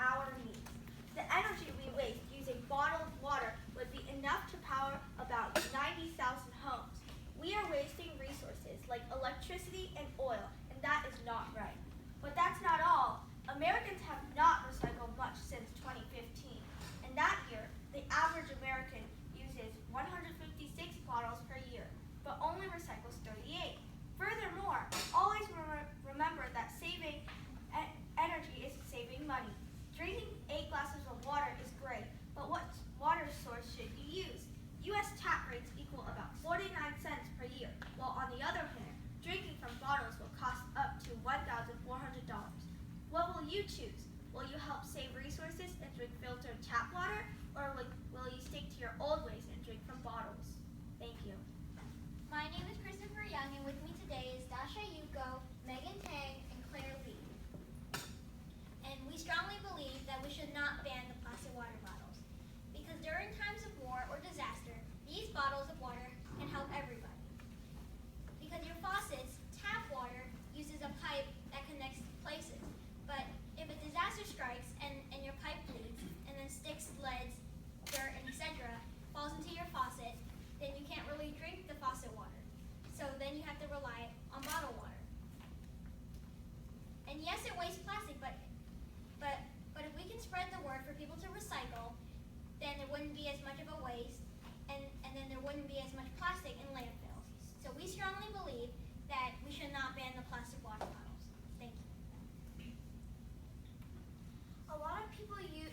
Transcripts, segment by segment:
our needs. The energy we waste using bottled water would be enough to power about 90,000 homes. We are wasting resources like electricity and oil, and that is not right. But that's not all. Americans have not recycled much since 2015. And that year, the average American uses 156 bottles per year, but only recycles 38. Furthermore, always remember that saving energy is saving money. Drinking 8 glasses of water is great, but what water source should you use? U.S. tap rates equal about 49 cents per year, while on the other hand, drinking from bottles will cost up to $1,400. What will you choose? Will you help save resources and drink filtered tap water, or will you stick to your old ways and drink from bottles? Thank you. My name is Christopher Young, and with me today is Dasha Yuko, Megan Tang, and Claire Lee. And we strongly believe that we should not ban the plastic water bottles, because during times of war or disaster, these bottles of water can help everybody. Because your faucets, tap water, uses a pipe that connects places. But if a disaster strikes and your pipe bleeds, and then sticks, leads, dirt, and etc. falls into your faucet, then you can't really drink the faucet water. So then you have to rely on bottled water. And yes, it wastes plastic, but if we can spread the word for people to recycle, then there wouldn't be as much of a waste, and then there wouldn't be as much plastic in landfills. So we strongly believe that we should not ban the plastic water bottles. Thank you. A lot of people use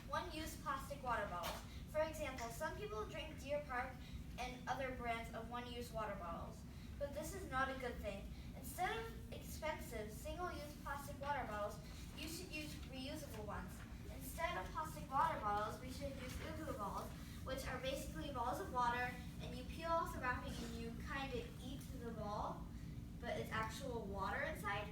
one-use plastic water bottles. For example, some people drink Deer Park and other brands of one-use water bottles. But this is not a good thing. Instead of expensive single-use plastic water bottles, you should use reusable ones. Instead of plastic water bottles, we should use uhu balls, which are basically balls of water, and you peel off the wrapping and you kind of eat the ball, but it's actual water inside.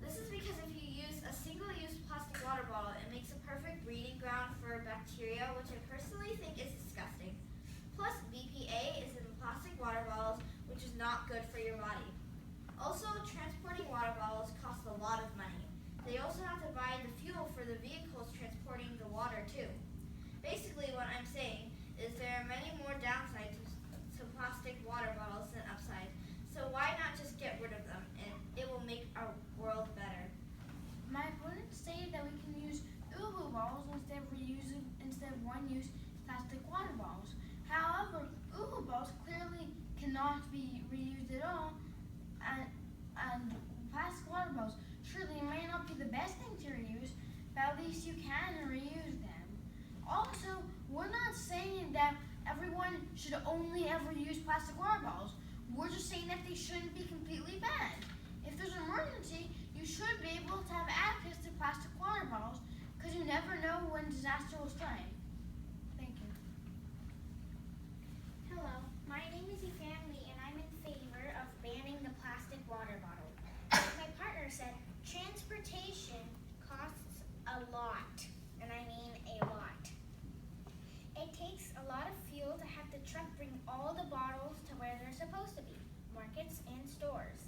This is because if you use a single-use plastic water bottle, it makes a perfect breeding ground for bacteria, which I personally think is disgusting. Plus, BPA is in the plastic water bottles, which is not good for your body. Also, transporting water bottles costs a lot of money. They also have to buy the fuel for the vehicles transporting the water too. Basically, what I'm saying is there are many more downsides to plastic water bottles than upsides. So why not just get rid of them, and it will make our world better. My opponents say that we can use uhu bottles instead of one-use plastic water bottles. However, uhu bottles clearly cannot be reused at all, and plastic water bottles, sure, they may not be the best thing to reuse, but at least you can reuse them. Also, we're not saying that everyone should only ever use plastic water bottles. We're just saying that they shouldn't be completely banned. If there's an emergency, you should be able to have access to plastic water bottles, because you never know when disaster will strike. Thank you. Hello, my name is Ifamli, and I'm in favor of banning the plastic water bottle. Like my partner said, transportation costs a lot, and I mean a lot. It takes a lot of fuel to have the truck bring all the bottles to where they're supposed to be, markets and stores.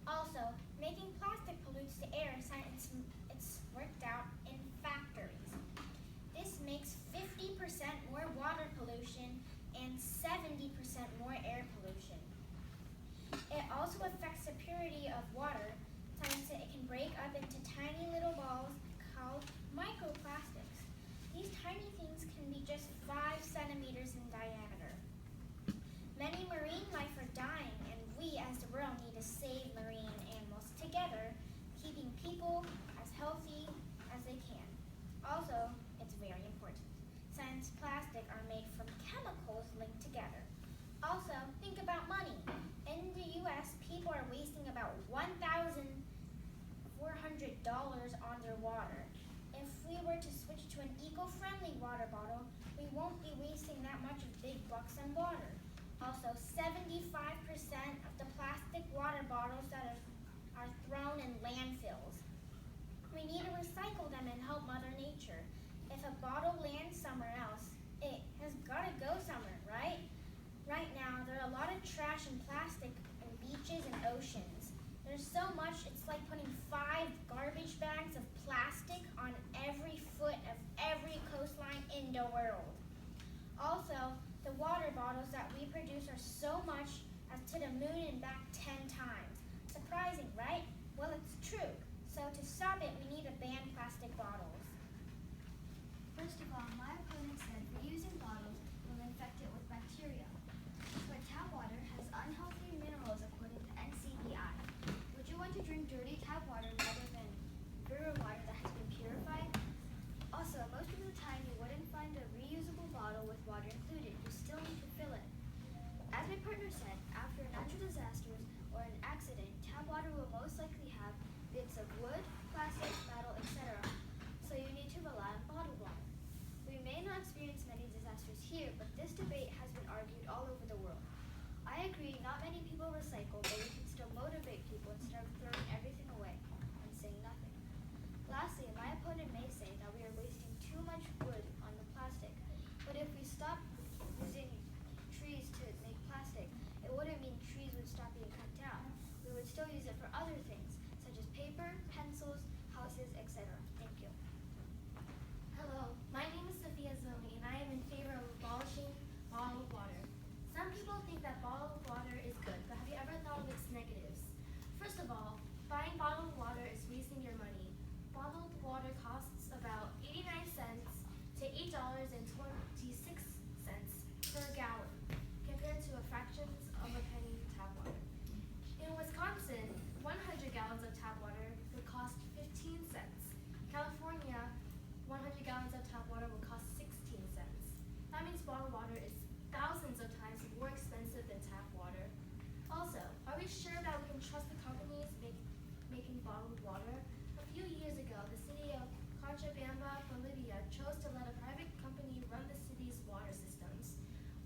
Also, making plastic pollutes the air since it's worked out in factories. This makes 50% more water pollution and 70% more air pollution. It also affects the purity of water since it can break up into tiny little balls called microplastics. These tiny things can be just 5 centimeters in diameter. Many marine life are dying, and we as the world need to save marine animals together, keeping people as healthy as they can. Also, it's very important, since plastic are made from chemicals linked together. Also, think about money. In the U.S., people are wasting about $1,400 on their water. If we were to switch to an eco-friendly water bottle, we won't be wasting that much of big bucks on water. Also, 75% of the plastic water bottles that are thrown in landfills. We need to recycle them and help Mother Nature. If a bottle lands somewhere else, it has got to go somewhere, right? Right now, there are a lot of trash and plastic in beaches and oceans. There's so much, it's like putting 5 garbage bags of plastic on so much as to the moon and back 10 times. Surprising, right? Well, it's true. So to stop it, we need to ban plastic bottles. First of all, my opponent said reusing bottles will infect it with bacteria. But tap water has unhealthy minerals according to NCBI. Would you want to drink dirty tap water rather than river water that has been purified? Also, most of the time you wouldn't find a reusable bottle with water included. You still need to fill it. As my partner said, after natural disasters or an accident, tap water will most likely have bits of wood, plastic, metal, etc. So you need to rely on bottled water. We may not experience many disasters here, but this debate has been argued all over the world. I agree not many people recycle, but we can still motivate people instead of throwing everything away and saying nothing. Lastly, my opponent may say that we are wasting too much wood on the plastic, but if we stop using trees to make plastic, it wouldn't mean trees would stop being cut down. We would still use it for other things, such as paper, pencils, houses, etc. Thank you. Hello, my name is Sophia Zoe, and I am in favor of abolishing bottled water. Some people think that bottled water is good, but have you ever thought of its negatives? First of all, buying bottled water is wasting your money. Bottled water costs about 89 cents to $8.26 per gallon, compared to a fraction of a penny for tap water. In Wisconsin, 100 gallons of tap water would cost 15 cents. California, 100 gallons of tap water will cost 16 cents. That means bottled water is thousands of times more expensive than tap water. Also, are we sure that we can trust the companies making bottled water? A few years ago, the city of Cochabamba, Bolivia, chose to let a private company run the city's water systems.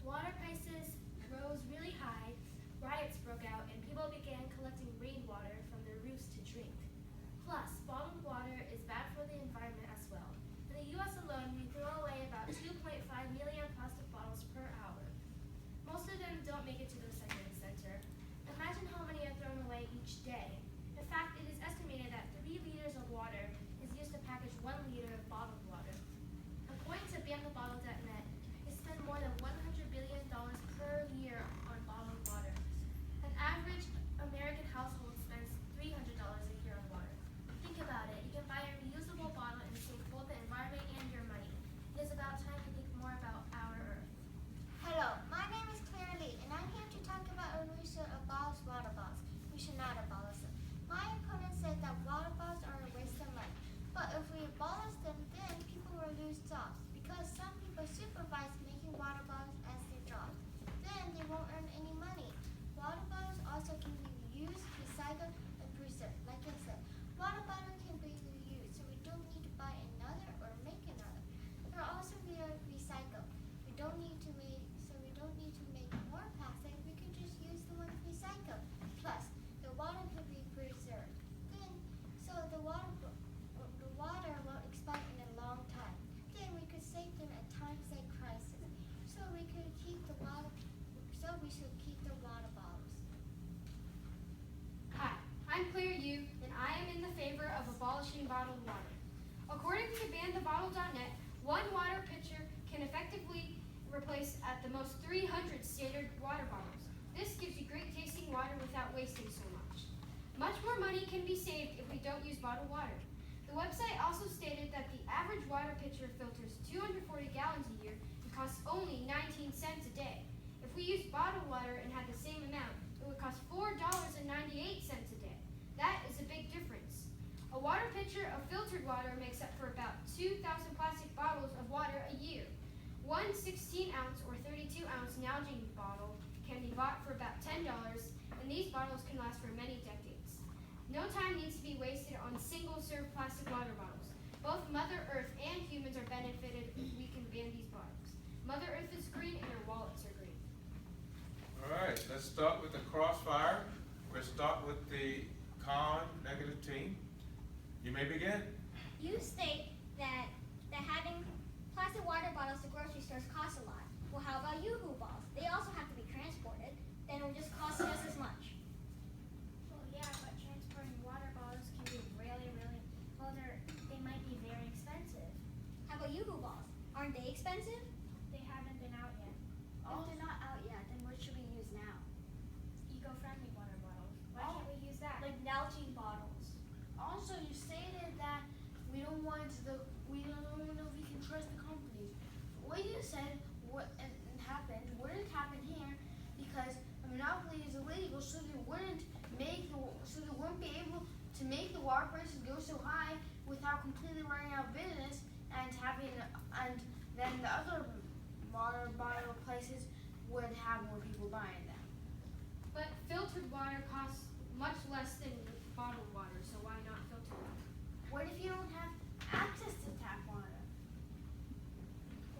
Water prices rose really high, riots broke out, and people began collecting rainwater from their roofs to drink. Plus, bottled water is bad for the environment as well. In the U.S. alone, we throw away about 2.5 million plastic bottles per hour. Most of them don't make it to the recycling center. Imagine how many are thrown away each day. In fact, it is estimated that 3 liters of water is used to package 1 liter of bottled water. According to BanTheBottle.net, we spend more than $100 billion per year on bottled water. An average American household spends $300 a year on water. Think about it. You can buy a reusable bottle and save both the environment and your money. It is about time to think more about our Earth. Hello, my name is Claire Lee, and I'm here to talk about when we should abolish water bottles. We should not abolish them. My opponent said that water bottles are a waste of money. But if we abolish them, then people will lose jobs, because some people supervise making water bottles as their job. Then they won't earn any money. Water bottles also can be reused, recycled, and preserved. Like I said, water bottles can be reused, so we don't need to buy another or make another. They're also recycled. We don't need to make more plastic. We could just use the ones recycled. Plus, the water could be preserved. Then, so the water won't expire in a long time. Then we could save them at times like crisis. So we should keep the water bottles. Hi, I'm Claire Yu, and I am in the favor of abolishing bottled water. According to BanTheBottle.net, one water pitcher can effectively replace at the most 300 standard water bottles. This gives you great tasting water without wasting so much. Much more money can be saved if we don't use bottled water. The website also stated that the average water pitcher filters 240 gallons a year and costs only 19 cents a day. If we used bottled water and had the same amount, it would cost $4.98 a day. That is a big difference. A water pitcher of filtered water makes up for about 2,000 plastic bottles of water a year. One 16-ounce or 32-ounce Nalgene bottle can be bought for about $10, and these bottles can last for many decades. No time needs to be wasted on single-serve plastic water bottles. Both Mother Earth and humans are benefited if we can ban these bottles. Mother Earth is green and our wallets are green. All right, let's start with the crossfire. We'll start with the negative team. You may begin. You state that having plastic water bottles to grocery stores costs a lot. Well, how about Yoo-hoo balls? They also have to be transported. Then it will just cost just as much. Well, yeah, but transporting water bottles can be they might be very expensive. How about Yoo-hoo balls? Aren't they expensive? They haven't been out yet. If they're not out yet, then what should we use our prices go so high without completely running out of business and then the other water bottle places would have more people buying them. But filtered water costs much less than bottled water, so why not filter it? What if you don't have access to tap water?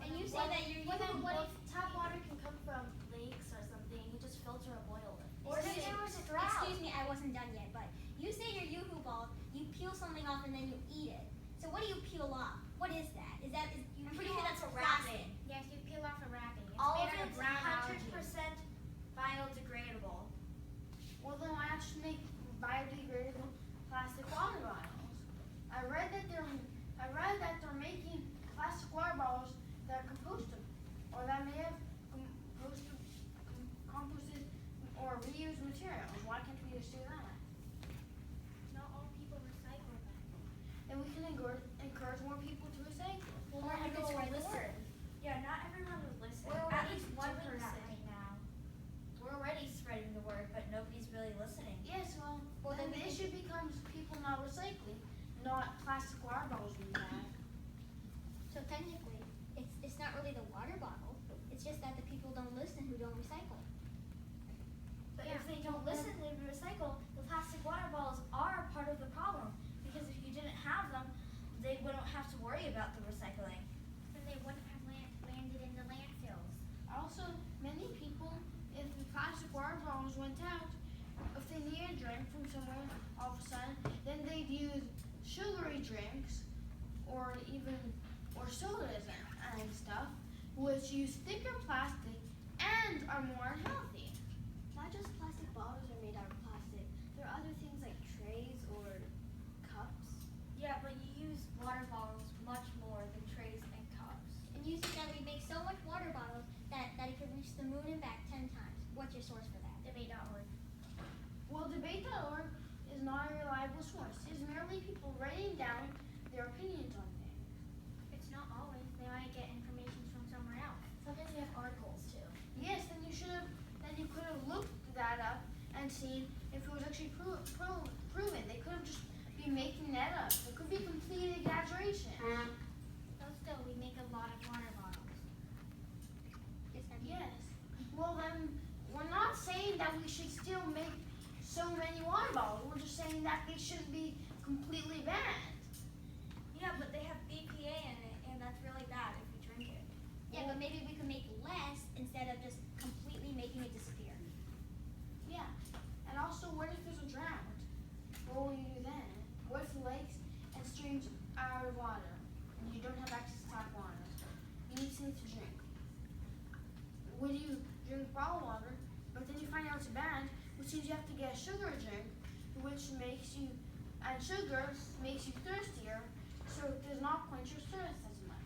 And you say that you're What using if tap water can come from lakes or something? You just filter and boil it. Or if there was a drought. Excuse me, I wasn't done yet, but you say your yoo-hoo balls, you peel something off and then you eat it. So what do you peel off? What is that? I'm pretty sure that's plastic. Yes, you peel off a wrapping. It's All of made out it's of brown algae. 100% biodegradable. Well, then why not just make biodegradable plastic water bottles? I read that they're making plastic water bottles that are compostable, or that may have composted or reused materials. Why can't we just do that? Not all people recycle them. And we can encourage more people to recycle. Well, Or not you could everyone spread the listen. word. Yeah, not everyone would listen. We're At already least one doing that person. right now. We're already spreading the word, but nobody's really listening. Yes, well, Well, then then the we issue becomes people not recycling, not plastic water bottles being bad. So technically, it's not really the water bottle. It's just that the people don't listen who don't recycle. But if they don't listen, they recycle. The plastic water bottles are part of the problem because if you didn't have them, they wouldn't have to worry about the recycling. Then they wouldn't have landed in the landfills. Also, many people, if the plastic water bottles went out, if they need a drink from somewhere all of a sudden, then they'd use sugary drinks or sodas and stuff, which use thicker plastic and are more unhealthy. Not just plastic bottles are made out of plastic. There are other things like trays or cups. Yeah, but you use water bottles much more than trays and cups. And you say that we make so much water bottles that it could reach the moon and back 10 times. What's your source for that? Debate.org. Well, debate.org is not a reliable source. It's merely people writing down their opinions on things. It's not always. They might get information from somewhere else. Sometimes we have articles too. Yes, then you could have looked that up and seen if it was actually proven. They could have just been making that up. It could be complete exaggeration. Though still, we make a lot of water bottles. Yes. Well, then we're not saying that we should still make so many water bottles. We're just saying that they shouldn't be completely banned. Yeah, but they have BPA in it, and that's really bad if you drink it. Yeah, but maybe we could make less instead of just completely making it disappear. Yeah. And also, what if there's a drought? What will you do then? What if lakes and streams are out of water and you don't have access to tap water? You need something to drink. Would you drink bottled water, but then you find out it's bad, which means you have to get a sugar drink, and sugar makes you thirstier, so it does not quench your thirst as much.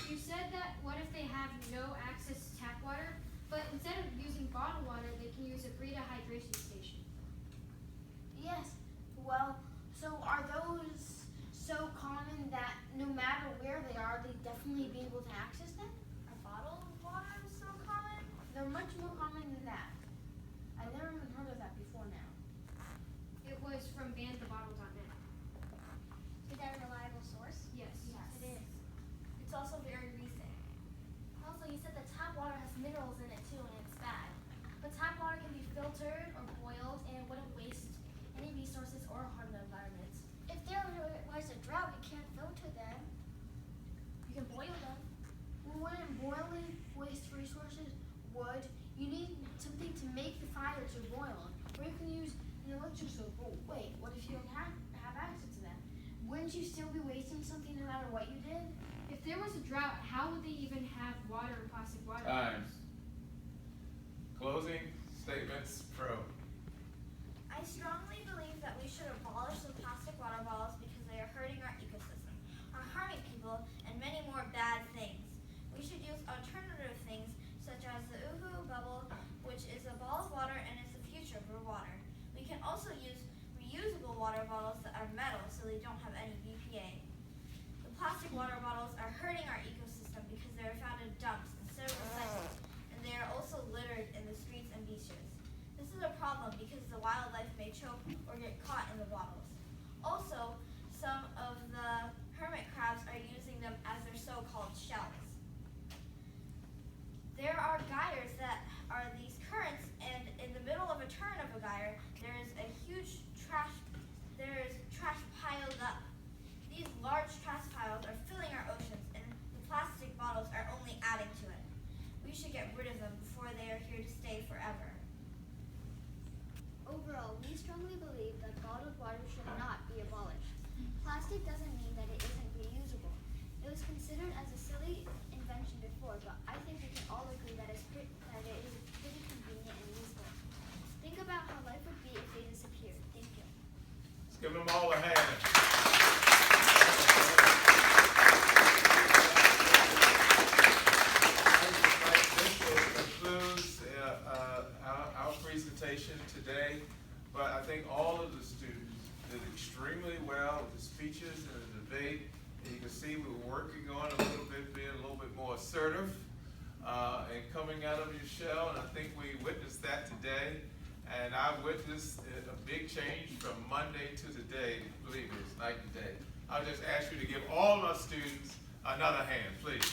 You said that what if they have no access to tap water, but instead of using bottled water, they can use a Brita hydration station. Yes. Well, so are those so common that no matter where they are, they definitely be able to access them? A bottle of water is so common. They're much more common than that. I've never even heard of that before now. It was from banthebottle.net. Is that a reliable source? Yes. It is. It's also very recent. Also, you said that tap water has minerals in it too, and it's bad. But tap water can be filtered or boiled, and it wouldn't waste any resources or harm the environment. If there was a drought, we can't filter them. You can boil them. Well, wouldn't boiling waste resources? Wood. You need something to make the fire to boil. Or you can use an electric stove. Oh, wait, what if you don't have access to that? Wouldn't you still be wasting something no matter what you did? If there was a drought, how would they even have water in plastic water Time. bottles? Closing statements, pro. I strongly believe that we should abolish the plastic water bottles because they are hurting our ecosystem, are harming people, and many more bad things. We should use alternative things such as the Uhu bubble, which is a ball of water and is the future for water. We can also use reusable water bottles that are metal so they don't have any BPA. The plastic water bottles are hurting our ecosystem because they are found in dumps instead of recycled, and they are also littered in the streets and beaches. This is a problem because the wildlife may choke or get caught in the bottles. Also, some of the hermit crabs are using them as their so-called shells. There are gyres that are these currents, and in the middle of a turn of a gyre, there is a huge trash piled up. These large trash piles are filling our oceans, and the plastic bottles are only adding to it. We should get rid of them before they are here to stay forever. Overall, we strongly believe that bottled water should not be abolished. Plastic doesn't mean that it isn't reusable. It was considered as a silly invention before, but I think we can all agree that it is pretty convenient and useful. Think about how life would be if they disappeared. Thank you. Let's give them all a hand. Our presentation today, but I think all of the students did extremely well with the speeches and the debate. And you can see we were working on a little bit, being a little bit more assertive and coming out of your shell, and I think we witnessed that today. And I witnessed a big change from Monday to today. Believe me, it's night and day. I'll just ask you to give all of our students another hand, please.